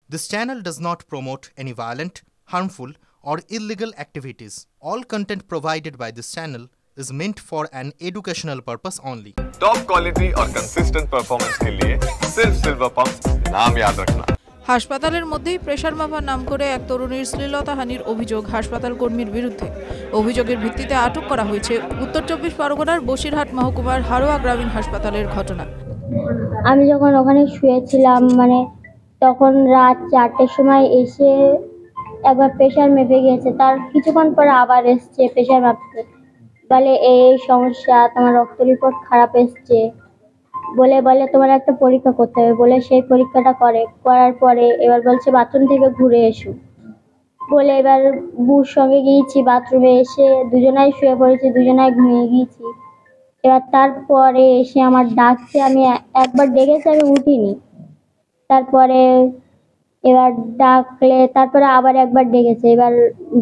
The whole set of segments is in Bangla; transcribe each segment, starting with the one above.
This channel does not promote any violent, harmful, or illegal activities. All content provided by this channel is meant for an educational purpose only. Top quality और कंसिस्टेंट परफॉर्मेंस के लिए सिर्फ सिल्वर पंप्स नाम याद रखना। হাসপাতালের মধ্যেই প্রেসার মাপার নাম করে এক তরুণীর শ্লীলতাহানির অভিযোগ হাসপাতাল কর্মীর বিরুদ্ধে। অভিযোগের ভিত্তিতে আটক করা হয়েছে উত্তর 24 পরগনার বসিরহাট মহকুমার হারোয়া গ্রামীণ হাসপাতালের ঘটনা। আমি যখন ওখানে শুয়েছিলাম তখন রাত 4টের সময় এসে একবার প্রেসার মেপে গেছে, তার কিছুক্ষণ পরে আবার এসছে প্রেসার মাপতে, বলে এই সমস্যা, তোমার রক্ত রিপোর্ট খারাপ এসছে, বলে তোমার একটা পরীক্ষা করতে হবে, বলে সেই পরীক্ষাটা করার পরে এবার বলছে বাথরুম থেকে ঘুরে এসো, বলে এবার বুর সঙ্গে গিয়েছি বাথরুমে, এসে দুজনাই শুয়ে পড়েছি, দুজনাই ঘুমিয়ে গিয়েছি। এবার তারপরে এসে আমার ডাকছে, আমি একবার ডেকেছি, আমি উঠিনি, তারপরে এবার ডাকলে তারপরে আবার একবার ডেকেছে, এবার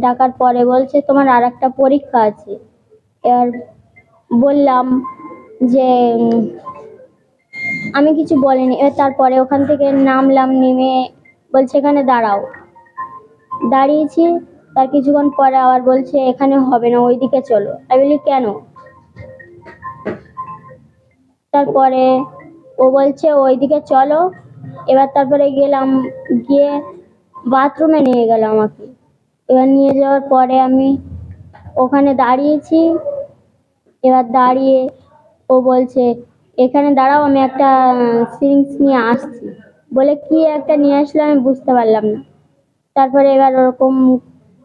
ডাকার পরে বলছে তোমার আর একটা পরীক্ষা আছে। এবার বললাম যে আমি কিছু বলিনি। এবার তারপরে ওখান থেকে নামলাম, নেমে বলছে এখানে দাঁড়াও, দাঁড়িয়েছি, তার কিছুক্ষণ পরে আবার বলছে এখানে হবে না, ওইদিকে চলো। আমি বলি কেন? তারপরে ও বলছে ওইদিকে চলো। এবার তারপরে গেলাম, গিয়ে বাথরুমে নিয়ে গেল আমাকে। এবার নিয়ে যাওয়ার পরে আমি ওখানে দাঁড়িয়েছি, এবার দাঁড়িয়ে ও বলছে এখানে দাঁড়াও, আমি একটা সিরিঞ্জ নিয়ে আসছি, বলে কি একটা নিয়ে আসলো আমি বুঝতে পারলাম না। তারপরে এবার ওরকম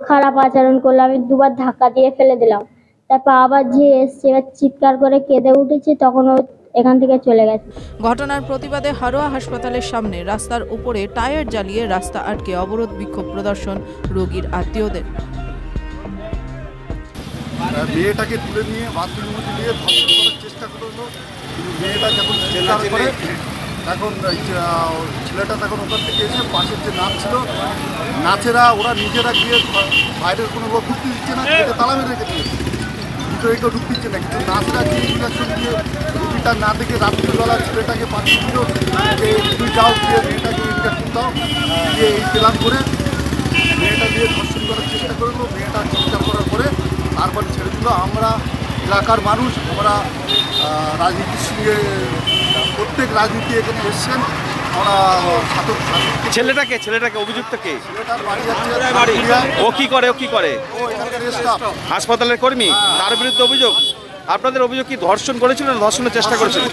খারাপ আচরণ করলো, আমি দুবার ধাক্কা দিয়ে ফেলে দিলাম। তারপর আবার যে এসছে, এবার চিৎকার করে কেঁদে উঠেছি, তখন ও এখান থেকে চলে গেছে। ঘটনার প্রতিবাদে হারোয়া হাসপাতালের সামনে রাস্তার উপরে টায়ার জ্বালিয়ে রাস্তা আটকে অবরোধ বিক্ষোভ প্রদর্শন রোগীর আত্মীয়দের। মেয়েটাকে তুলে নিয়ে বাথরুমের মধ্যে নিয়ে ধর্ষণ করার চেষ্টা করলো, কিন্তু মেয়েটা যখন চিৎকার করে তখন ছেলেটা তখন ওখান থেকে এসে পাশের যে নাচ ছিল নাচেরা ওরা নিজেরা গিয়ে বাইরের কোনো লোক ঢুকতে দিচ্ছে না, তালা মেরে রেখে দিয়েছে, ভিতরে কেউ ঢুকতে দিচ্ছে না। কিন্তু নাচেরা গিয়ে ইঞ্জেকশন দিয়ে রুগীটা না দেখে রাত্রিবেলা ছেলেটাকে পাঠিয়ে দিল যে তুমি যাও, গিয়ে মেয়েটাকে ইঞ্জেকশন দাও, দিয়ে এই পেলাম করে মেয়েটা দিয়ে ধর্ষণ করার চেষ্টা করলো। মেয়েটা চিৎকার করার পরে তারপরে ছেড়ে দিল। আমরা এলাকার মানুষ, আমরা রাজনীতির সঙ্গে প্রত্যেক রাজনীতি এখানে এসছেন, আমরা ছেলেটাকে অভিযুক্তকে ছেলেটার বাড়ি যাচ্ছে, ও কি করে ও এখানকার স্টাফ, হাসপাতালের কর্মী, তার বিরুদ্ধে অভিযোগ। আপনাদের অভিযোগ কি ধর্ষণ করেছিল না ধর্ষণের চেষ্টা করেছিল?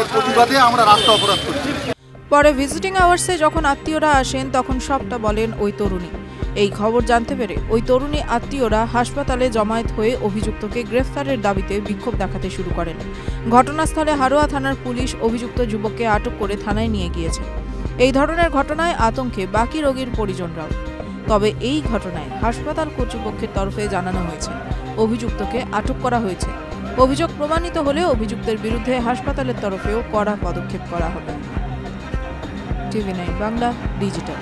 এর প্রতিবাদে আমরা রাস্তা অবরোধ করছি। পরে ভিজিটিং আওয়ার্সে যখন আত্মীয়রা আসেন তখন সবটা বলেন ওই তরুণী। এই খবর জানতে পেরে ওই তরুণী আত্মীয়রা হাসপাতালে জমায়েত হয়ে অভিযুক্তকে গ্রেফতারের দাবিতে বিক্ষোভ দেখাতে শুরু করেন। ঘটনাস্থলে হারোয়া থানার পুলিশ অভিযুক্ত যুবককে আটক করে থানায় নিয়ে গিয়েছে। এই ধরনের ঘটনায় আতঙ্কে বাকি রোগীর পরিজনরাও। তবে এই ঘটনায় হাসপাতাল কর্তৃপক্ষের তরফে জানানো হয়েছে অভিযুক্তকে আটক করা হয়েছে। অভিযোগ প্রমাণিত হলে অভিযুক্তের বিরুদ্ধে হাসপাতালের তরফেও কড়া পদক্ষেপ করা হবে। TV9 Bangla digital.